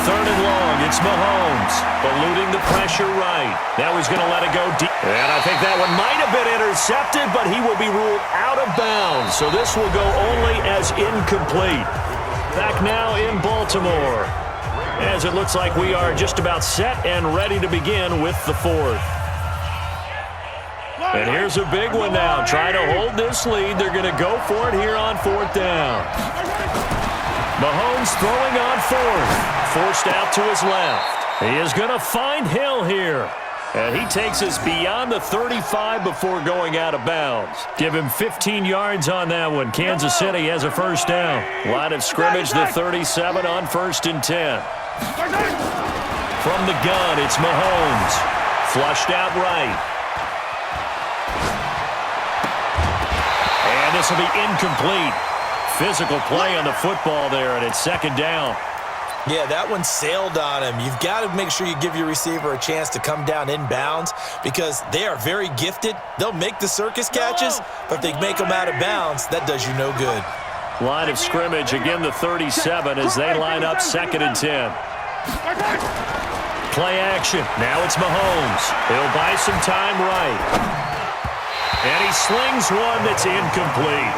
third and long. It's Mahomes eluding the pressure right. Now he's going to let it go deep. And I think that one might have been intercepted, but he will be ruled out of bounds. So this will go only as incomplete. Back now in Baltimore, as it looks like we are just about set and ready to begin with the fourth. And here's a big one now. Trying to hold this lead. They're going to go for it here on fourth down. Mahomes throwing on fourth. Forced out to his left. He is going to find Hill here. And he takes us beyond the 35 before going out of bounds. Give him 15 yards on that one. Kansas City has a first down. Line of scrimmage, the 37 on 1st and 10. From the gun, it's Mahomes. Flushed out right. And this will be incomplete. Physical play on the football there, and it's second down. Yeah, that one sailed on him. You've got to make sure you give your receiver a chance to come down inbounds because they are very gifted. They'll make the circus catches, but if they make them out of bounds, that does you no good. Line of scrimmage, again the 37 as they line up 2nd and 10. Play action. Now it's Mahomes. He'll buy some time right. And he slings one that's incomplete.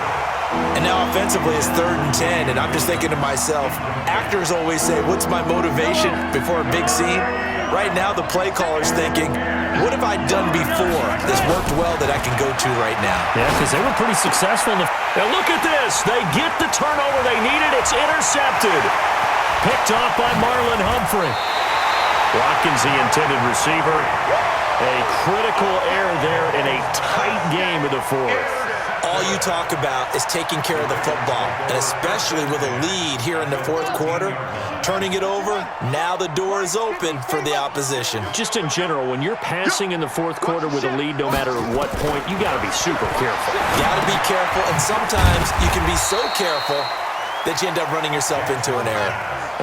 And now offensively it's 3rd and 10, and I'm just thinking to myself, actors always say, what's my motivation before a big scene? Right now the play caller's thinking, what have I done before this worked well that I can go to right now? Yeah, because they were pretty successful. Now look at this. They get the turnover they needed. It's intercepted. Picked off by Marlon Humphrey. Watkins, the intended receiver. A critical error there in a tight game of the fourth. All you talk about is taking care of the football, and especially with a lead here in the fourth quarter, turning it over, now the door is open for the opposition. Just in general, when you're passing in the fourth quarter with a lead, no matter what point, you got to be super careful. Got to be careful, and sometimes you can be so careful that you end up running yourself into an error.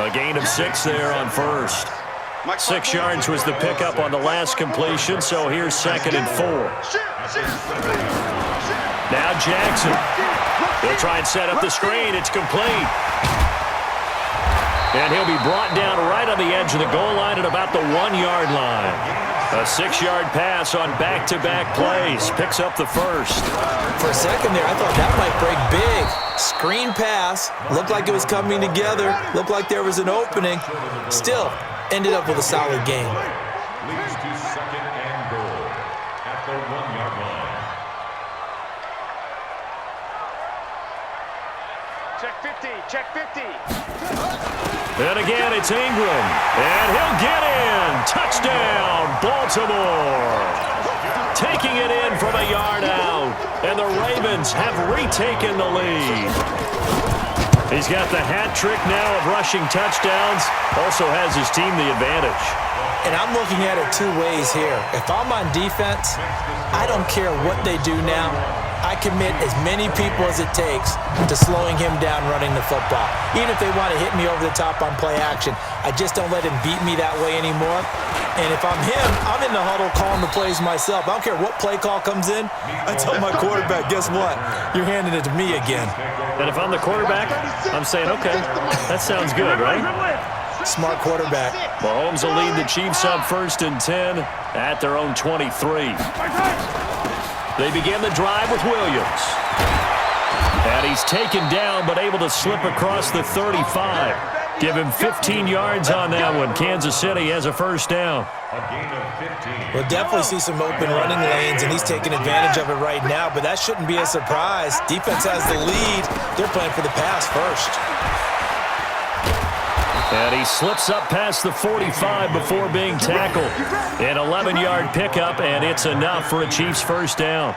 A gain of 6 there on first. 6 yards was the pickup on the last completion, so here's 2nd and 4. Now Jackson. He'll try and set up the screen. It's complete. And he'll be brought down right on the edge of the goal line at about the 1-yard line. A 6-yard pass on back-to-back plays. Picks up the first. For a second there, I thought that might break big. Screen pass. Looked like it was coming together. Looked like there was an opening. Still, ended up with a solid game. Leads to 2nd and goal at the 1-yard line. Check 50, check 50. And again, it's Ingram. And he'll get in. Touchdown, Baltimore. Taking it in from a yard out. And the Ravens have retaken the lead. He's got the hat trick now of rushing touchdowns. Also has his team the advantage. And I'm looking at it 2 ways here. If I'm on defense, I don't care what they do now. I commit as many people as it takes to slowing him down running the football. Even if they want to hit me over the top on play action, I just don't let him beat me that way anymore. And if I'm him, I'm in the huddle calling the plays myself. I don't care what play call comes in. I tell my quarterback, guess what? You're handing it to me again. And if I'm the quarterback, I'm saying, okay, that sounds good, right? Smart quarterback. Mahomes will lead the Chiefs up 1st and 10 at their own 23. They begin the drive with Williams. And he's taken down but able to slip across the 35. Give him 15 yards on that one. Kansas City has a first down. We'll definitely see some open running lanes, and he's taking advantage of it right now, but that shouldn't be a surprise. Defense has the lead. They're playing for the pass first. And he slips up past the 45 before being tackled. An 11-yard pickup, and it's enough for a Chiefs first down.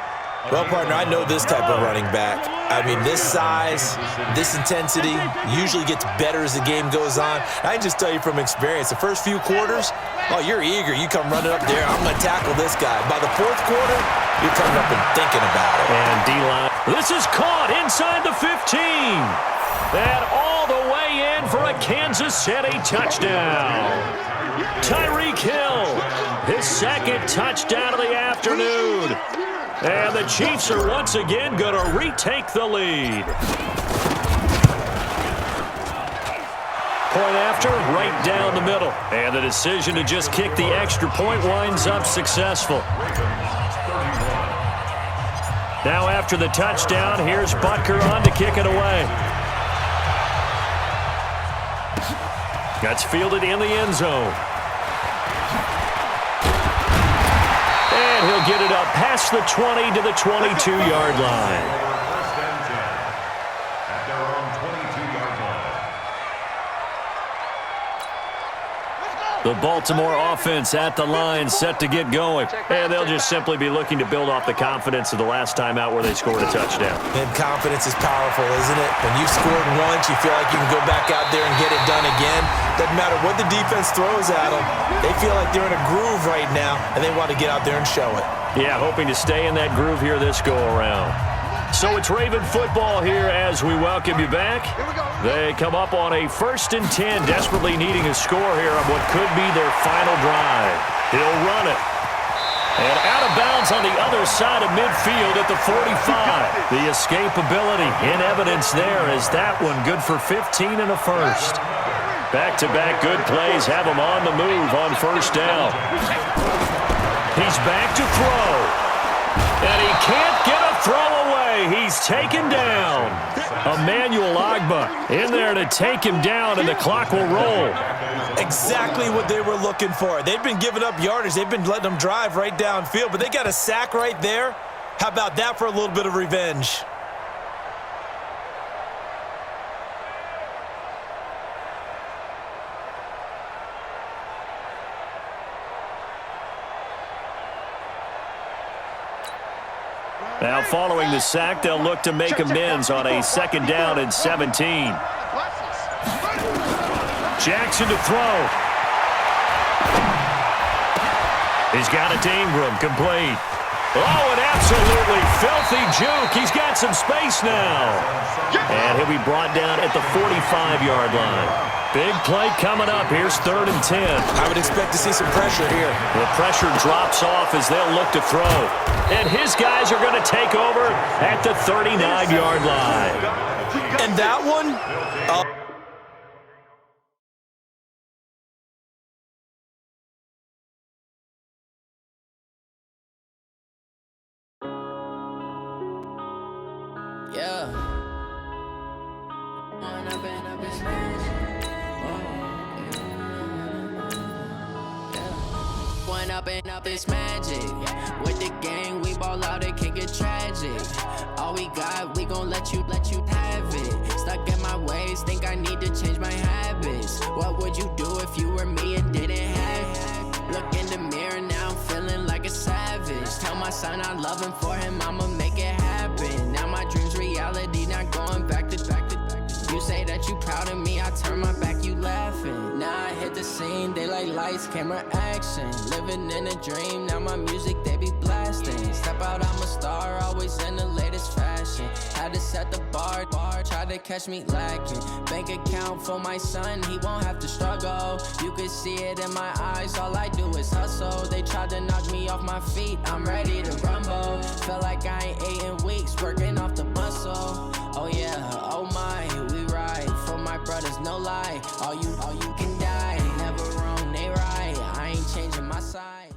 Well, partner, I know this type of running back. I mean, this size, this intensity usually gets better as the game goes on. I can just tell you from experience, the first few quarters, oh, you're eager. You come running up there, I'm going to tackle this guy. By the fourth quarter, you're coming up and thinking about it. And D-line. This is caught inside the 15. And all the way in for a Kansas City touchdown. Tyreek Hill, his 2nd touchdown of the afternoon. And the Chiefs are once again going to retake the lead. Point after, right down the middle. And the decision to just kick the extra point winds up successful. Now after the touchdown, here's Butker on to kick it away. That's fielded in the end zone. And he'll get it up past the 20 to the 22-yard line. The Baltimore offense at the line, set to get going. And they'll just simply be looking to build off the confidence of the last time out where they scored a touchdown. And confidence is powerful, isn't it? When you've scored once, you feel like you can go back out there and get it done again. Doesn't matter what the defense throws at them. They feel like they're in a groove right now, and they want to get out there and show it. Yeah, hoping to stay in that groove here this go-around. So it's Raven football here as we welcome you back. They come up on a 1st and 10, desperately needing a score here on what could be their final drive. He'll run it. And out of bounds on the other side of midfield at the 45. The escapability in evidence there as that one good for 15 and a first. Back-to-back good plays have him on the move on 1st down. He's back to throw. And he can't get a throw away. He's taken down. Emmanuel Ogbah in there to take him down, and the clock will roll. Exactly what they were looking for. They've been giving up yardage. They've been letting them drive right downfield, but they got a sack right there. How about that for a little bit of revenge? Now following the sack, they'll look to make amends on a 2nd down and 17. Jackson to throw. He's got it to Ingram, complete. Oh, an absolutely filthy juke. He's got some space now. And he'll be brought down at the 45-yard line. Big play coming up. Here's 3rd and 10. I would expect to see some pressure here. The pressure drops off as they'll look to throw. And his guys are going to take over at the 39-yard line. And that one? Yeah. Up this magic. With the gang, we ball out, it can get tragic. All we got, we gon' let you have it. Stuck in my ways, think I need to change my habits. What would you do if you were me and didn't have it? Look in the mirror, now I'm feeling like a savage. Tell my son I love him, for him I'ma make it happen. Now my dream's reality, not going back to. You say that you proud of me, I turn my back, you laughing. Now I hit the scene, they like lights, camera, action. Living in a dream, now my music, they be blasting. Step out, I'm a star, always in the latest fashion. Had to set the bar, try to catch me lacking. Bank account for my son, he won't have to struggle. You can see it in my eyes, all I do is hustle. They tried to knock me off my feet, I'm ready to rumble. Felt like I ain't ate in weeks, working off the muscle. Oh yeah, oh my, we ride for my brothers, no lie. All you can die, never wrong, they right. I ain't changing my side.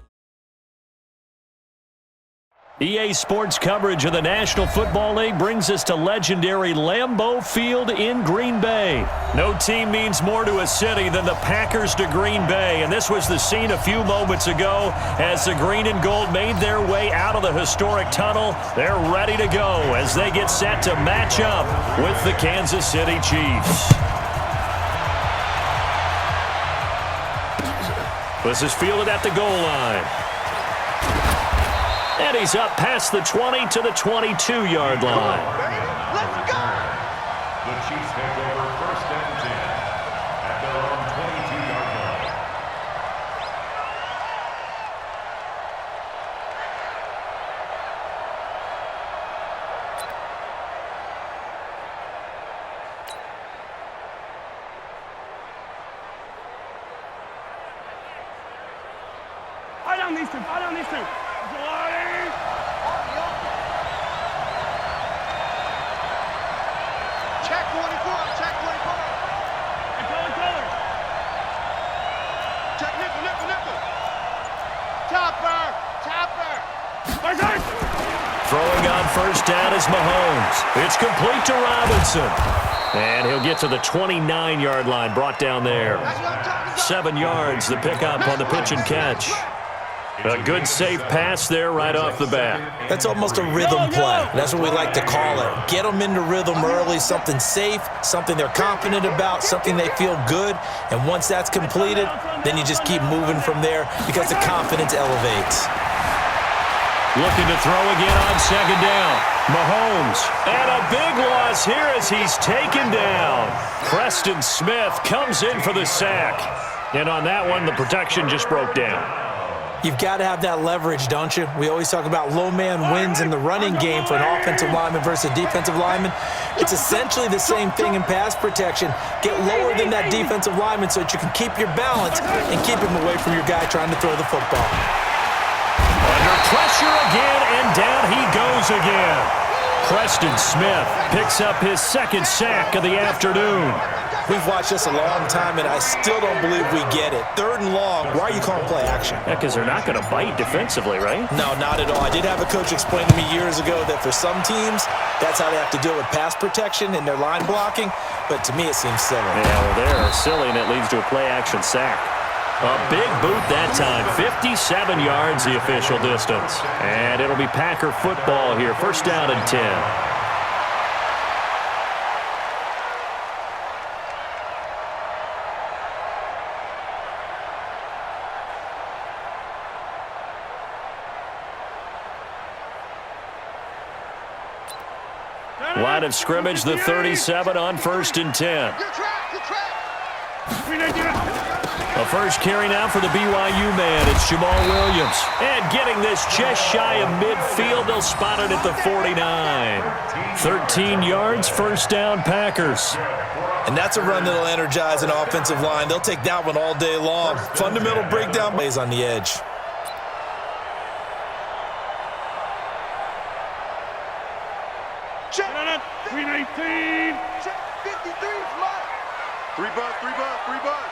EA Sports coverage of the National Football League brings us to legendary Lambeau Field in Green Bay. No team means more to a city than the Packers to Green Bay, and this was the scene a few moments ago as the green and gold made their way out of the historic tunnel. They're ready to go as they get set to match up with the Kansas City Chiefs. This is fielded at the goal line. And he's up past the 20 to the 22-yard line. Let's go! The Chiefs take over 1st and 10 at their own 22-yard line. Fire down these two, fire down these two. Check 24, check 24. And color. Throwing on first down is Mahomes. It's complete to Robinson. And he'll get to the 29-yard line, brought down there. 7 yards, the pickup on the pitch and catch. A good, safe pass there right off the bat. That's almost a rhythm play. That's what we like to call it. Get them into rhythm early, something safe, something they're confident about, something they feel good. And once that's completed, then you just keep moving from there because the confidence elevates. Looking to throw again on second down. Mahomes. And a big loss here as he's taken down. Preston Smith comes in for the sack. And on that one, the protection just broke down. You've got to have that leverage, don't you? We always talk about low man wins in the running game for an offensive lineman versus a defensive lineman. It's essentially the same thing in pass protection. Get lower than that defensive lineman so that you can keep your balance and keep him away from your guy trying to throw the football. Under pressure again, and down he goes again. Preston Smith picks up his second sack of the afternoon. We've watched this a long time, and I still don't believe we get it. 3rd and long, why are you calling play action? Yeah, because they're not going to bite defensively, right? No, not at all. I did have a coach explain to me years ago that for some teams, that's how they have to deal with pass protection and their line blocking, but to me it seems silly. Yeah, well, they're silly, and it leads to a play-action sack. A big boot that time. 57 yards the official distance. And it'll be Packer football here. First down and 10. Line of scrimmage, the 37 on 1st and 10. A first carry now for the BYU man. It's Jamal Williams. And getting this just shy of midfield. They'll spot it at the 49. 13 yards, first down, Packers. And that's a run that'll energize an offensive line. They'll take that one all day long. Fundamental breakdown plays on the edge. Check 319. Check 53. Smart. 3 bucks, 3 bucks, 3 bucks.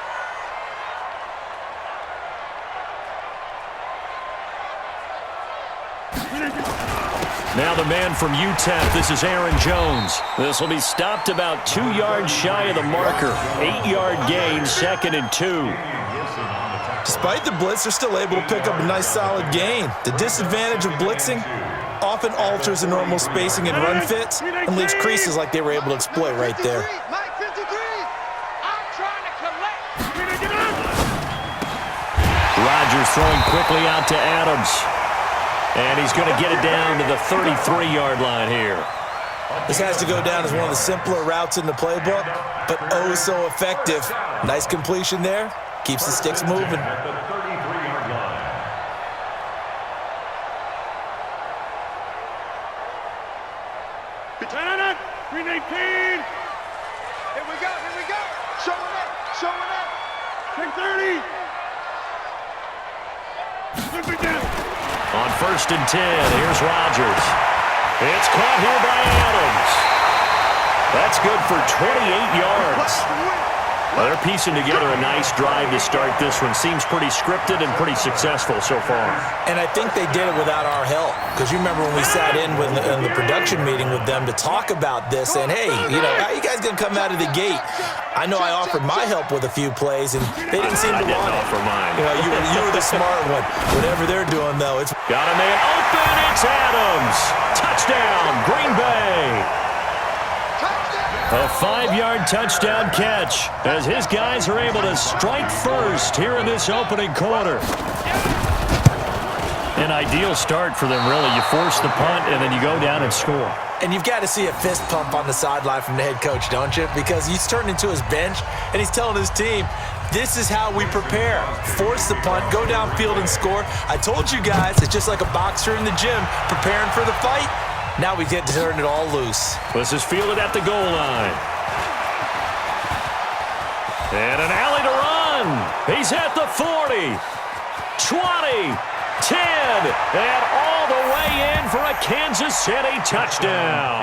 Now the man from UTEP, this is Aaron Jones. This will be stopped about 2 yards shy of the marker. 8-yard gain, 2nd and 2. Despite the blitz, they're still able to pick up a nice solid gain. The disadvantage of blitzing often alters the normal spacing and run fits and leaves creases like they were able to exploit right there. Rodgers throwing quickly out to Adams. And he's going to get it down to the 33-yard line here. This has to go down as one of the simpler routes in the playbook, but oh so effective. Nice completion there. Keeps the sticks moving. At the 33-yard line. Lieutenant, 319. Here we go, here we go. Showing up, showing up. 630. On 1st and 10, here's Rodgers. It's caught here by Adams. That's good for 28 yards. Well, they're piecing together a nice drive to start this one. Seems pretty scripted and pretty successful so far. And I think they did it without our help. Because you remember when we sat in the production meeting with them to talk about this, and hey, you know, how you guys going to come out of the gate? I know I offered my help with a few plays, and they didn't seem to want it. I didn't offer mine. You know, you were the smart one. Whatever they're doing, though, it's... Got a man open. It's Adams. Touchdown, Green Bay. A 5-yard touchdown catch as his guys are able to strike first here in this opening quarter. An ideal start for them, really. You force the punt, and then you go down and score. And you've got to see a fist pump on the sideline from the head coach, don't you? Because he's turned into his bench, and he's telling his team, this is how we prepare. Force the punt, go downfield and score. I told you guys, it's just like a boxer in the gym preparing for the fight. Now we get to turn it all loose. This is fielded at the goal line. And an alley to run. He's at the 40, 20, 10, and all the way in for a Kansas City touchdown.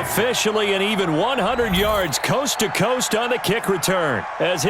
Officially an even 100 yards coast to coast on the kick return. As